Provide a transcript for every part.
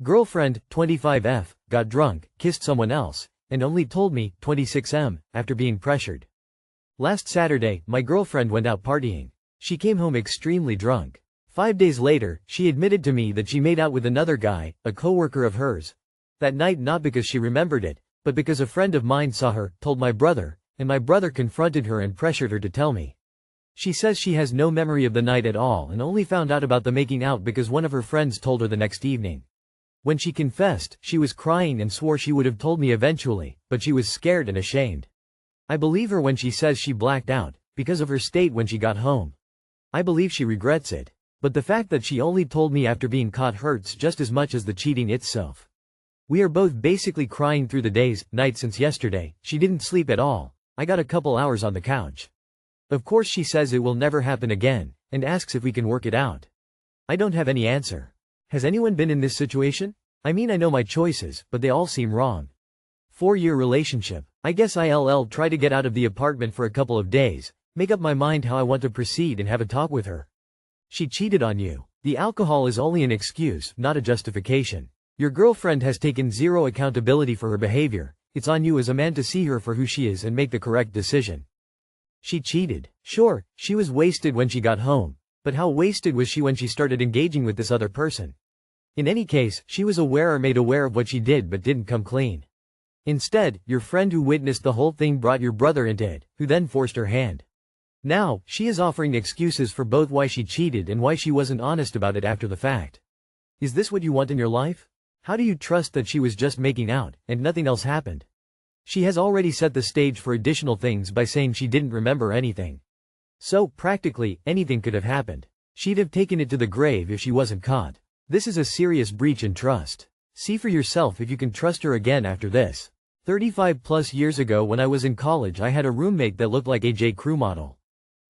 Girlfriend, 25F, got drunk, kissed someone else, and only told me, 26M, after being pressured. Last Saturday, my girlfriend went out partying. She came home extremely drunk. 5 days later, she admitted to me that she made out with another guy, a coworker of hers. That night, not because she remembered it, but because a friend of mine saw her, told my brother, and my brother confronted her and pressured her to tell me. She says she has no memory of the night at all and only found out about the making out because one of her friends told her the next evening. When she confessed, she was crying and swore she would have told me eventually, but she was scared and ashamed. I believe her when she says she blacked out, because of her state when she got home. I believe she regrets it. But the fact that she only told me after being caught hurts just as much as the cheating itself. We are both basically crying through the night since yesterday. She didn't sleep at all. I got a couple hours on the couch. Of course she says it will never happen again, and asks if we can work it out. I don't have any answer. Has anyone been in this situation? I mean, I know my choices, but they all seem wrong. 4-year relationship. I guess I'll try to get out of the apartment for a couple of days, make up my mind how I want to proceed and have a talk with her. She cheated on you. The alcohol is only an excuse, not a justification. Your girlfriend has taken zero accountability for her behavior. It's on you as a man to see her for who she is and make the correct decision. She cheated. Sure, she was wasted when she got home. But how wasted was she when she started engaging with this other person? In any case, she was aware or made aware of what she did but didn't come clean. Instead, your friend who witnessed the whole thing brought your brother into it, who then forced her hand. Now, she is offering excuses for both why she cheated and why she wasn't honest about it after the fact. Is this what you want in your life? How do you trust that she was just making out, and nothing else happened? She has already set the stage for additional things by saying she didn't remember anything. So, practically, anything could have happened. She'd have taken it to the grave if she wasn't caught. This is a serious breach in trust. See for yourself if you can trust her again after this. 35+ years ago when I was in college, I had a roommate that looked like a J. Crew model.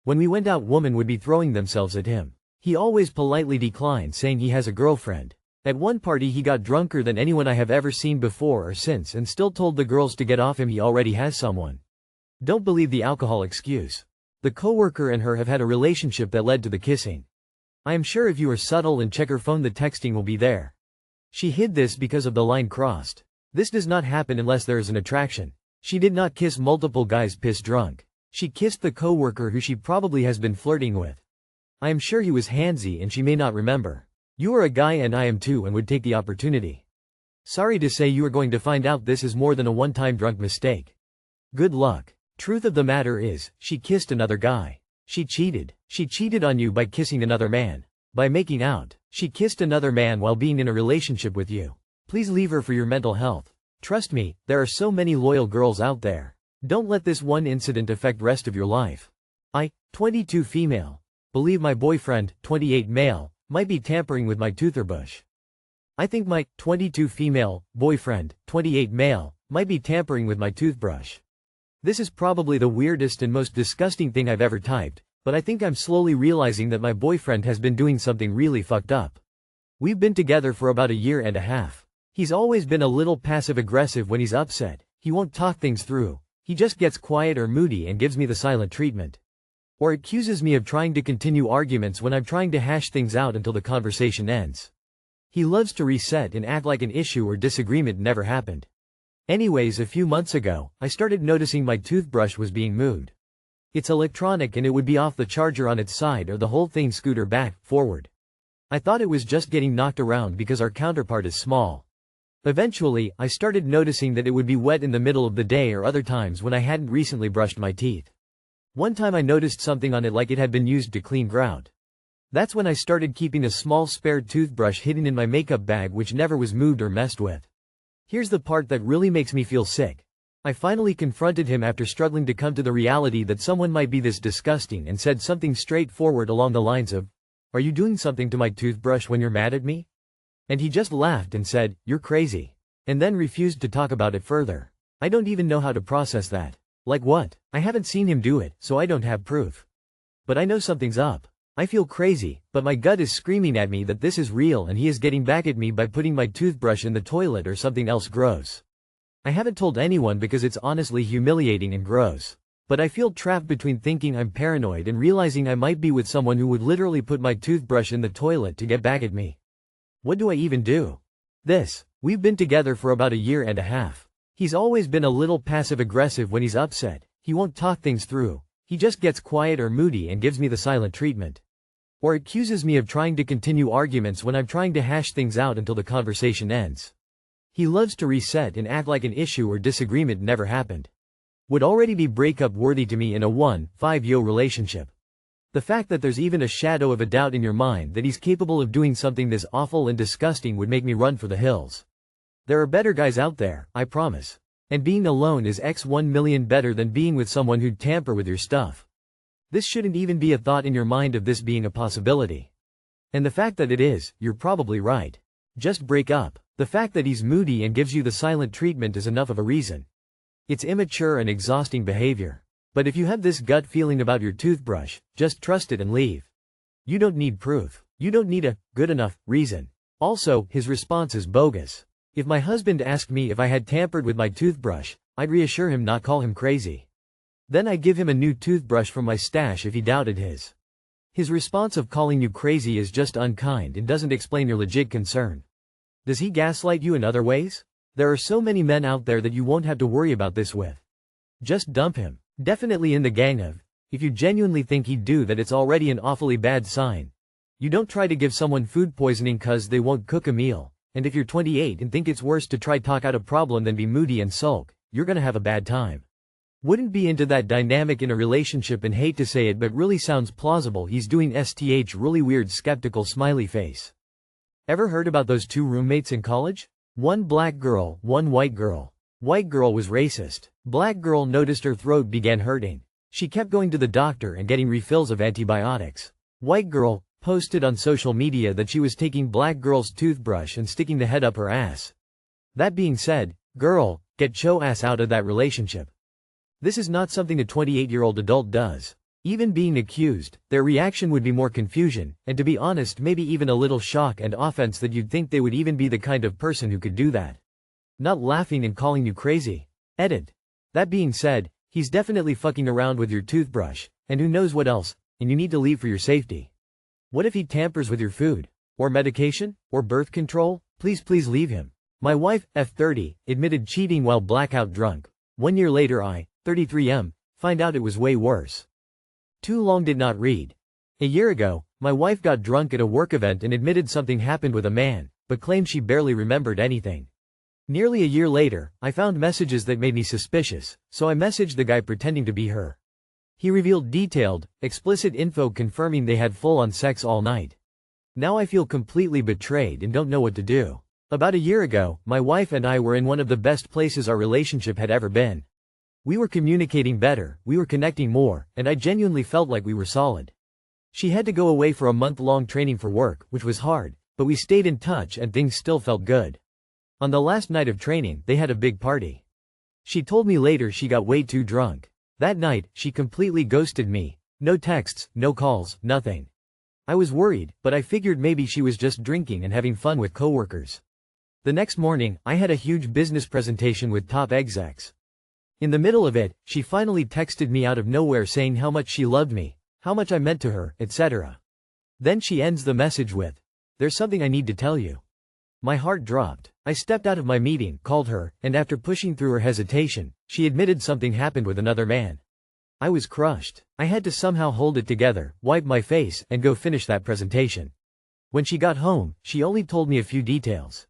When we went out, women would be throwing themselves at him. He always politely declined, saying he has a girlfriend. At one party he got drunker than anyone I have ever seen before or since and still told the girls to get off him, he already has someone. Don't believe the alcohol excuse. The coworker and her have had a relationship that led to the kissing. I am sure if you are subtle and check her phone, the texting will be there. She hid this because of the line crossed. This does not happen unless there is an attraction. She did not kiss multiple guys piss drunk. She kissed the coworker who she probably has been flirting with. I am sure he was handsy and she may not remember. You are a guy and I am too and would take the opportunity. Sorry to say you are going to find out this is more than a one-time drunk mistake. Good luck. Truth of the matter is, she kissed another guy. She cheated. She cheated on you by kissing another man. By making out. She kissed another man while being in a relationship with you. Please leave her for your mental health. Trust me, there are so many loyal girls out there. Don't let this one incident affect rest of your life. I, 22 female, believe my boyfriend, 28 male, might be tampering with my toothbrush. I think my 22 female boyfriend, 28 male, might be tampering with my toothbrush. This is probably the weirdest and most disgusting thing I've ever typed, but I think I'm slowly realizing that my boyfriend has been doing something really fucked up. We've been together for about 1.5 years. He's always been a little passive-aggressive when he's upset. He won't talk things through. He just gets quiet or moody and gives me the silent treatment. Or accuses me of trying to continue arguments when I'm trying to hash things out until the conversation ends. He loves to reset and act like an issue or disagreement never happened. Anyways, a few months ago, I started noticing my toothbrush was being moved. It's electronic and it would be off the charger on its side or the whole thing scooter back, forward. I thought it was just getting knocked around because our counterpart is small. Eventually, I started noticing that it would be wet in the middle of the day or other times when I hadn't recently brushed my teeth. One time I noticed something on it like it had been used to clean grout. That's when I started keeping a small spare toothbrush hidden in my makeup bag which never was moved or messed with. Here's the part that really makes me feel sick. I finally confronted him after struggling to come to the reality that someone might be this disgusting and said something straightforward along the lines of, "Are you doing something to my toothbrush when you're mad at me?" And he just laughed and said, "You're crazy." And then refused to talk about it further. I don't even know how to process that. Like what? I haven't seen him do it, so I don't have proof. But I know something's up. I feel crazy, but my gut is screaming at me that this is real and he is getting back at me by putting my toothbrush in the toilet or something else gross. I haven't told anyone because it's honestly humiliating and gross. But I feel trapped between thinking I'm paranoid and realizing I might be with someone who would literally put my toothbrush in the toilet to get back at me. What do I even do? We've been together for about a year and a half. He's always been a little passive-aggressive when he's upset. He won't talk things through. He just gets quiet or moody and gives me the silent treatment. Or accuses me of trying to continue arguments when I'm trying to hash things out until the conversation ends. He loves to reset and act like an issue or disagreement never happened. Would already be breakup worthy to me in a 1-5-year relationship. The fact that there's even a shadow of a doubt in your mind that he's capable of doing something this awful and disgusting would make me run for the hills. There are better guys out there, I promise. And being alone is x 1 million better than being with someone who'd tamper with your stuff. This shouldn't even be a thought in your mind of this being a possibility. And the fact that it is, you're probably right. Just break up. The fact that he's moody and gives you the silent treatment is enough of a reason. It's immature and exhausting behavior. But if you have this gut feeling about your toothbrush, just trust it and leave. You don't need proof. You don't need a good enough reason. Also, his response is bogus. If my husband asked me if I had tampered with my toothbrush, I'd reassure him, not call him crazy. Then I'd give him a new toothbrush from my stash if he doubted his. His response of calling you crazy is just unkind and doesn't explain your legit concern. Does he gaslight you in other ways? There are so many men out there that you won't have to worry about this with. Just dump him. Definitely in the gang of. If you genuinely think he'd do that, it's already an awfully bad sign. You don't try to give someone food poisoning cause they won't cook a meal. And if you're 28 and think it's worse to try talk out a problem than be moody and sulk, you're gonna have a bad time. Wouldn't be into that dynamic in a relationship and hate to say it but really sounds plausible he's doing STH really weird skeptical smiley face. Ever heard about those two roommates in college? One black girl, one white girl. White girl was racist. Black girl noticed her throat began hurting. She kept going to the doctor and getting refills of antibiotics. White girl posted on social media that she was taking black girl's toothbrush and sticking the head up her ass. That being said, girl, get your ass out of that relationship. This is not something a 28-year-old adult does. Even being accused, their reaction would be more confusion, and to be honest maybe even a little shock and offense that you'd think they would even be the kind of person who could do that. Not laughing and calling you crazy. Edit. That being said, he's definitely fucking around with your toothbrush, and who knows what else, and you need to leave for your safety. What if he tampers with your food? Or medication? Or birth control? Please leave him. My wife, F30, admitted cheating while blackout drunk. 1 year later I, 33M, find out it was way worse. Too long did not read. A year ago, my wife got drunk at a work event and admitted something happened with a man, but claimed she barely remembered anything. Nearly a year later, I found messages that made me suspicious, so I messaged the guy pretending to be her. He revealed detailed, explicit info confirming they had full-on sex all night. Now I feel completely betrayed and don't know what to do. About a year ago, my wife and I were in one of the best places our relationship had ever been. We were communicating better, we were connecting more, and I genuinely felt like we were solid. She had to go away for a month-long training for work, which was hard, but we stayed in touch and things still felt good. On the last night of training, they had a big party. She told me later she got way too drunk. That night, she completely ghosted me. No texts, no calls, nothing. I was worried, but I figured maybe she was just drinking and having fun with coworkers. The next morning, I had a huge business presentation with top execs. In the middle of it, she finally texted me out of nowhere saying how much she loved me, how much I meant to her, etc. Then she ends the message with, "There's something I need to tell you." My heart dropped. I stepped out of my meeting, called her, and after pushing through her hesitation, she admitted something happened with another man. I was crushed. I had to somehow hold it together, wipe my face, and go finish that presentation. When she got home, she only told me a few details.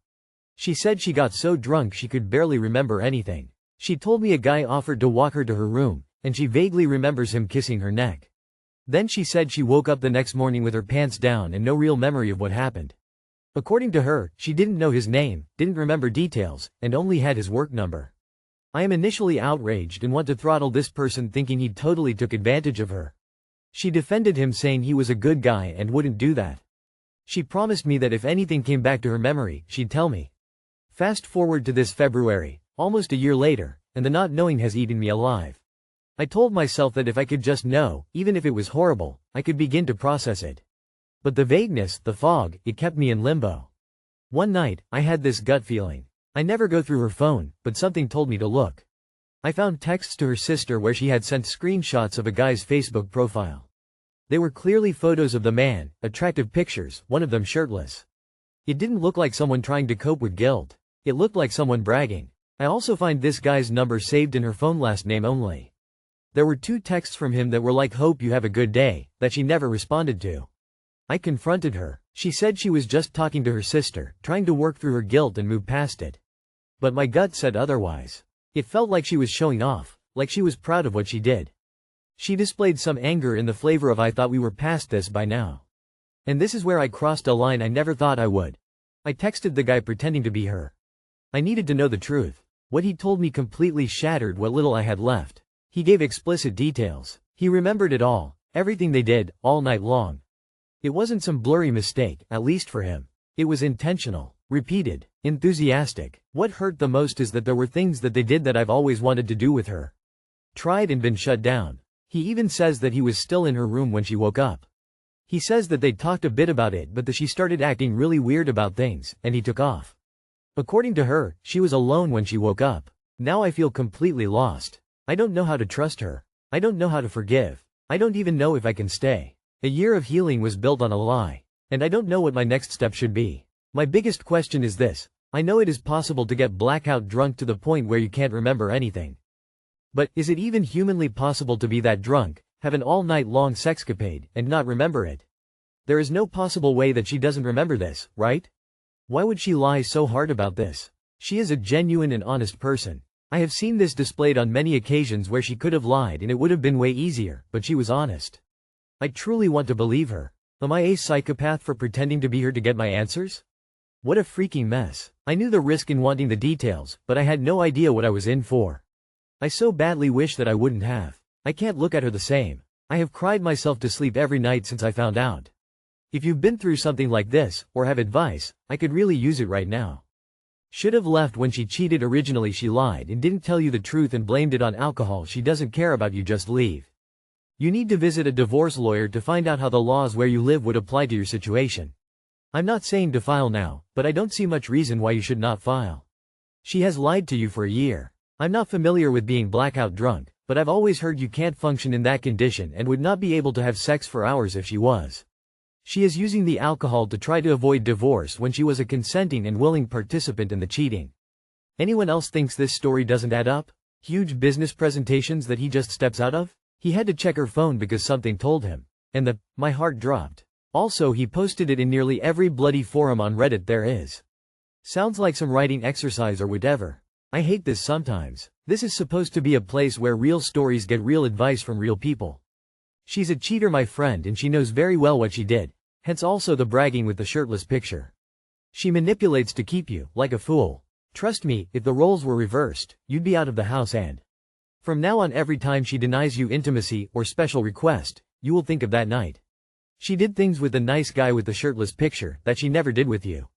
She said she got so drunk she could barely remember anything. She told me a guy offered to walk her to her room, and she vaguely remembers him kissing her neck. Then she said she woke up the next morning with her pants down and no real memory of what happened. According to her, she didn't know his name, didn't remember details, and only had his work number. I am initially outraged and want to throttle this person thinking he totally took advantage of her. She defended him saying he was a good guy and wouldn't do that. She promised me that if anything came back to her memory, she'd tell me. Fast forward to this February, almost a year later, and the not knowing has eaten me alive. I told myself that if I could just know, even if it was horrible, I could begin to process it. But the vagueness, the fog, it kept me in limbo. One night, I had this gut feeling. I never go through her phone, but something told me to look. I found texts to her sister where she had sent screenshots of a guy's Facebook profile. They were clearly photos of the man, attractive pictures, one of them shirtless. It didn't look like someone trying to cope with guilt. It looked like someone bragging. I also find this guy's number saved in her phone, last name only. There were 2 texts from him that were like "hope you have a good day," that she never responded to. I confronted her. She said she was just talking to her sister, trying to work through her guilt and move past it. But my gut said otherwise. It felt like she was showing off, like she was proud of what she did. She displayed some anger in the flavor of "I thought we were past this by now." And this is where I crossed a line I never thought I would. I texted the guy pretending to be her. I needed to know the truth. What he told me completely shattered what little I had left. He gave explicit details. He remembered it all, everything they did, all night long. It wasn't some blurry mistake, at least for him. It was intentional, repeated, enthusiastic. What hurt the most is that there were things that they did that I've always wanted to do with her. Tried and been shut down. He even says that he was still in her room when she woke up. He says that they talked a bit about it, but that she started acting really weird about things, and he took off. According to her, she was alone when she woke up. Now I feel completely lost. I don't know how to trust her. I don't know how to forgive. I don't even know if I can stay. A year of healing was built on a lie. And I don't know what my next step should be. My biggest question is this. I know it is possible to get blackout drunk to the point where you can't remember anything. But, is it even humanly possible to be that drunk, have an all-night-long sexcapade, and not remember it? There is no possible way that she doesn't remember this, right? Why would she lie so hard about this? She is a genuine and honest person. I have seen this displayed on many occasions where she could have lied and it would have been way easier, but she was honest. I truly want to believe her. Am I a psychopath for pretending to be her to get my answers? What a freaking mess. I knew the risk in wanting the details, but I had no idea what I was in for. I so badly wish that I wouldn't have. I can't look at her the same. I have cried myself to sleep every night since I found out. If you've been through something like this, or have advice, I could really use it right now. Should have left when she cheated. Originally she lied and didn't tell you the truth and blamed it on alcohol. She doesn't care about you, just leave. You need to visit a divorce lawyer to find out how the laws where you live would apply to your situation. I'm not saying to file now, but I don't see much reason why you should not file. She has lied to you for a year. I'm not familiar with being blackout drunk, but I've always heard you can't function in that condition and would not be able to have sex for hours if she was. She is using the alcohol to try to avoid divorce when she was a consenting and willing participant in the cheating. Anyone else thinks this story doesn't add up? Huge business presentations that he just steps out of? He had to check her phone because something told him. And my heart dropped. Also, he posted it in nearly every bloody forum on Reddit there is. Sounds like some writing exercise or whatever. I hate this sometimes. This is supposed to be a place where real stories get real advice from real people. She's a cheater, my friend, and she knows very well what she did. Hence also the bragging with the shirtless picture. She manipulates to keep you, like a fool. Trust me, if the roles were reversed, you'd be out of the house and from now on every time she denies you intimacy or special request, you will think of that night. She did things with the nice guy with the shirtless picture that she never did with you.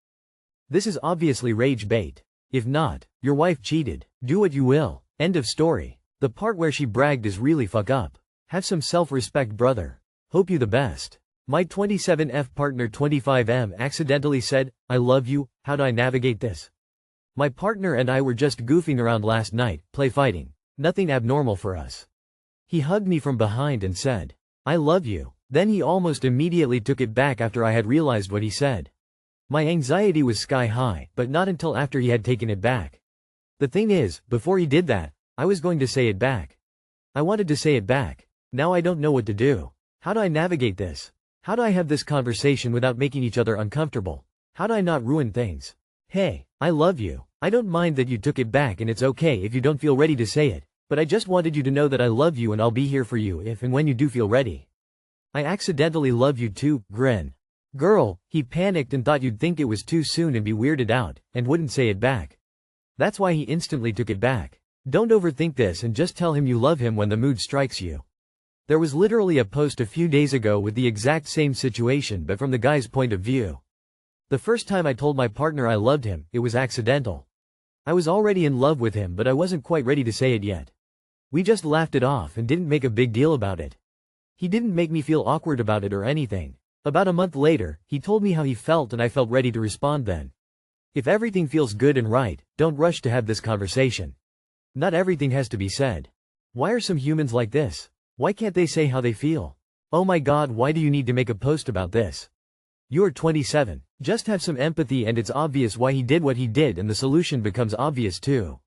This is obviously rage bait. If not, your wife cheated. Do what you will. End of story. The part where she bragged is really fuck up. Have some self-respect, brother. Hope you the best. My 27F partner 25M accidentally said, "I love you, how do I navigate this?" My partner and I were just goofing around last night, play fighting. Nothing abnormal for us. He hugged me from behind and said, "I love you." Then he almost immediately took it back after I had realized what he said. My anxiety was sky high, but not until after he had taken it back. The thing is, before he did that, I was going to say it back. I wanted to say it back. Now I don't know what to do. How do I navigate this? How do I have this conversation without making each other uncomfortable? How do I not ruin things? Hey, I love you. I don't mind that you took it back, and it's okay if you don't feel ready to say it, but I just wanted you to know that I love you and I'll be here for you if and when you do feel ready. I accidentally love you too, grin. Girl, he panicked and thought you'd think it was too soon and be weirded out, and wouldn't say it back. That's why he instantly took it back. Don't overthink this and just tell him you love him when the mood strikes you. There was literally a post a few days ago with the exact same situation but from the guy's point of view. The first time I told my partner I loved him, it was accidental. I was already in love with him but I wasn't quite ready to say it yet. We just laughed it off and didn't make a big deal about it. He didn't make me feel awkward about it or anything. About a month later, he told me how he felt and I felt ready to respond then. If everything feels good and right, don't rush to have this conversation. Not everything has to be said. Why are some humans like this? Why can't they say how they feel? Oh my God, why do you need to make a post about this? You're 27. Just have some empathy and it's obvious why he did what he did and the solution becomes obvious too.